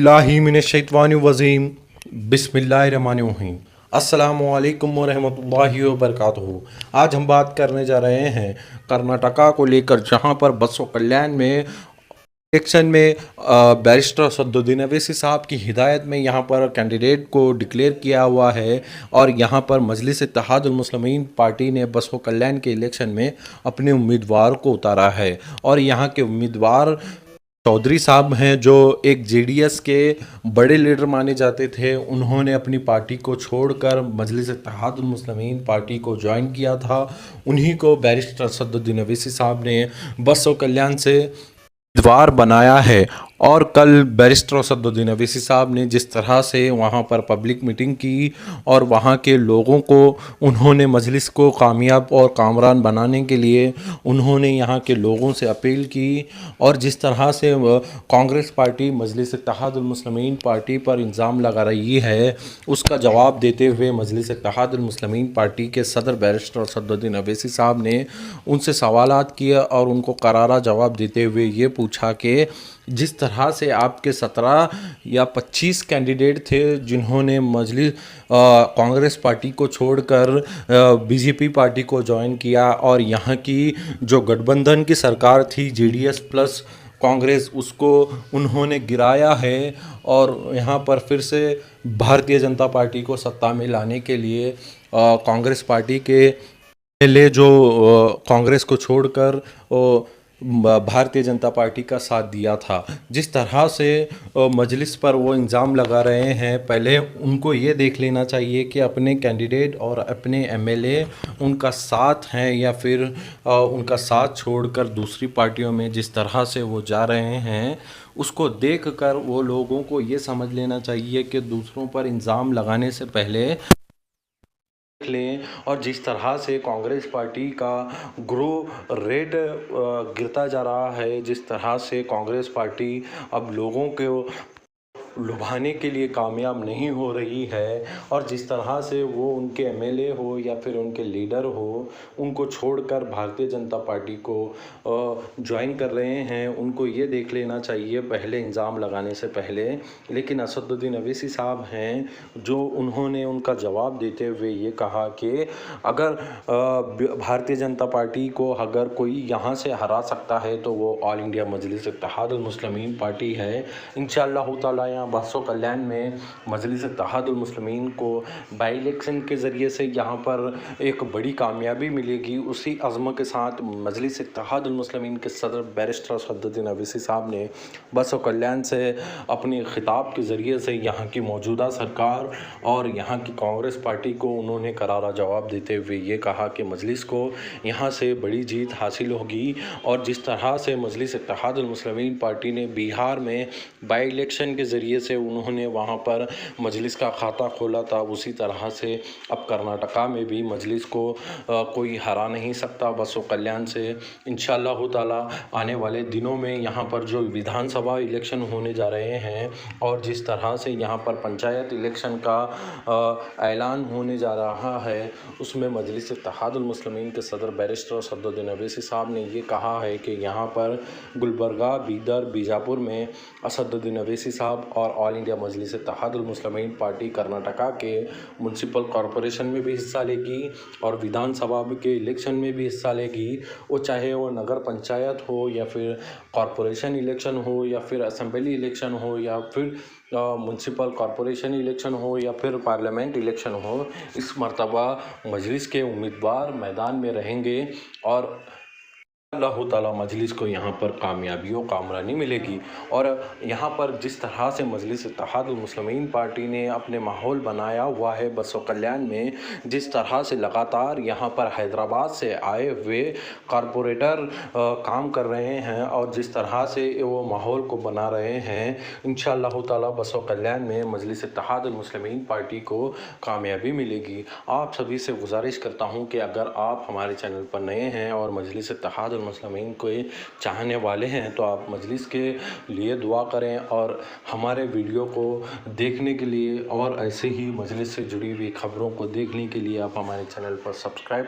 बिस्मिल्लाहिमिनश्शैतानिर्रजीम बिस्मिल्लाहिर्रहमानिर्रहीम अस्सलामुअलैकुम वरहमतुल्लाहि वबरकातुहू। आज हम बात करने जा रहे हैं कर्नाटका को लेकर, जहां पर बसव कल्याण में इलेक्शन में बैरिस्टर असदुद्दीन अवैसी साहब की हिदायत में यहां पर कैंडिडेट को डिक्लेयर किया हुआ है। और यहां पर मजलिस इत्तेहादुल मुस्लिमीन पार्टी ने बसव कल्याण के इलेक्शन में अपने उम्मीदवार को उतारा है। और यहां के उम्मीदवार चौधरी साहब हैं, जो एक जेडीएस के बड़े लीडर माने जाते थे। उन्होंने अपनी पार्टी को छोड़कर मजलिस इत्तेहादुल मुस्लिमीन पार्टी को ज्वाइन किया था। उन्हीं को बैरिस्टर असदुद्दीन अवैसी साहब ने बसव कल्याण से उम्मीदवार बनाया है। और कल बैरिस्टर असदुद्दीन अवैसी साहब ने जिस तरह से वहाँ पर पब्लिक मीटिंग की और वहाँ के लोगों को उन्होंने मजलिस को कामयाब और कामरान बनाने के लिए उन्होंने यहाँ के लोगों से अपील की। और जिस तरह से कांग्रेस पार्टी मजलिस इत्तेहादुल मुस्लिमीन पार्टी पर इल्ज़ाम लगा रही है, उसका जवाब देते हुए मजलिस इत्तेहादुल मुस्लिमीन पार्टी के सदर बैरिस्टर असदुद्दीन अवैसी साहब ने उनसे सवालात किए और उनको करारा जवाब देते हुए ये पूछा कि जिस तरह से आपके 17 या 25 कैंडिडेट थे जिन्होंने मजलिस कांग्रेस पार्टी को छोड़कर बीजेपी पार्टी को ज्वाइन किया, और यहाँ की जो गठबंधन की सरकार थी जेडीएस प्लस कांग्रेस, उसको उन्होंने गिराया है। और यहाँ पर फिर से भारतीय जनता पार्टी को सत्ता में लाने के लिए कांग्रेस पार्टी के पहले जो कांग्रेस को छोड़कर भारतीय जनता पार्टी का साथ दिया था, जिस तरह से मजलिस पर वो इल्ज़ाम लगा रहे हैं, पहले उनको ये देख लेना चाहिए कि अपने कैंडिडेट और अपने एमएलए उनका साथ हैं या फिर उनका साथ छोड़कर दूसरी पार्टियों में जिस तरह से वो जा रहे हैं, उसको देखकर वो लोगों को ये समझ लेना चाहिए कि दूसरों पर इल्ज़ाम लगाने से पहले लें। और जिस तरह से कांग्रेस पार्टी का ग्रोथ रेट गिरता जा रहा है, जिस तरह से कांग्रेस पार्टी अब लोगों को लुभाने के लिए कामयाब नहीं हो रही है, और जिस तरह से वो उनके एमएलए हो या फिर उनके लीडर हो उनको छोड़कर भारतीय जनता पार्टी को ज्वाइन कर रहे हैं, उनको ये देख लेना चाहिए पहले इल्ज़ाम लगाने से पहले। लेकिन असदुद्दीन अवैसी साहब हैं, जो उन्होंने उनका जवाब देते हुए ये कहा कि अगर भारतीय जनता पार्टी को अगर कोई यहाँ से हरा सकता है तो वो ऑल इंडिया मजलिस इत्तेहादुल मुस्लिमीन पार्टी है। इंशाअल्लाह ताला यहाँ बसव कल्याण में मजलिस इत्तेहादुल मुस्लिमीन को बाई इलेक्शन के ज़रिए से यहाँ पर एक बड़ी कामयाबी मिलेगी। उसी अज़्म के साथ मजलिस इत्तेहादुल मुस्लिमीन के सदर बैरिस्टर असदुद्दीन अवैसी साहब ने बसव कल्याण से अपने खिताब के ज़रिए से यहाँ की मौजूदा सरकार और यहाँ की कांग्रेस पार्टी को उन्होंने करारा जवाब देते हुए ये कहा कि मजलिस को यहाँ से बड़ी जीत हासिल होगी। और जिस तरह से मजलिस इत्तेहादुल मुस्लिमीन पार्टी ने बिहार में बाई इलेक्शन के ज़रिए से उन्होंने वहाँ पर मजलिस का खाता खोला था, उसी तरह से अब कर्नाटका में भी मजलिस को कोई हरा नहीं सकता बसव कल्याण से। इंशाअल्लाह ताला आने वाले दिनों में यहाँ पर जो विधानसभा इलेक्शन होने जा रहे हैं और जिस तरह से यहाँ पर पंचायत इलेक्शन का ऐलान होने जा रहा है, उसमें मजलिस इत्तेहादुल मुस्लिमीन के सदर बैरिस्टर असदुद्दीन अवैसी साहब ने ये कहा है कि यहाँ पर गुलबर्गा, बीदर, बीजापुर में असदुद्दीन अवैसी साहब और ऑल इंडिया मजलिस इत्तेहादुल मुस्लिमीन पार्टी कर्नाटका के म्यूनसिपल कॉरपोरेशन में भी हिस्सा लेगी और विधानसभा के इलेक्शन में भी हिस्सा लेगी। वो चाहे वो नगर पंचायत हो या फिर कॉरपोरेशन इलेक्शन हो या फिर असेंबली इलेक्शन हो या फिर म्यूनसिपल कॉरपोरेशन इलेक्शन हो या फिर पार्लियामेंट इलेक्शन हो, इस मर्तबा मजलिस के उम्मीदवार मैदान में रहेंगे और अल्लाह ताला मजलिस को यहाँ पर कामयाबी और कामरानी मिलेगी। और यहाँ पर जिस तरह से मजलिस इत्तेहादुल मुस्लिमीन पार्टी ने अपने माहौल बनाया हुआ है बसव कल्याण में, जिस तरह से लगातार यहाँ पर हैदराबाद से आए हुए कारपोरेटर काम कर रहे हैं और जिस तरह से वो माहौल को बना रहे हैं, इंशाअल्लाह ताला बसव कल्याण में मजलिस इत्तेहादुल मुस्लिमीन पार्टी को कामयाबी मिलेगी। आप सभी से गुजारिश करता हूँ कि अगर आप हमारे चैनल पर नए हैं और मजलिस इत्तेहादुल मुस्लिमीन को चाहने वाले हैं तो आप मजलिस के लिए दुआ करें और हमारे वीडियो को देखने के लिए और ऐसे ही मजलिस से जुड़ी हुई खबरों को देखने के लिए आप हमारे चैनल पर सब्सक्राइब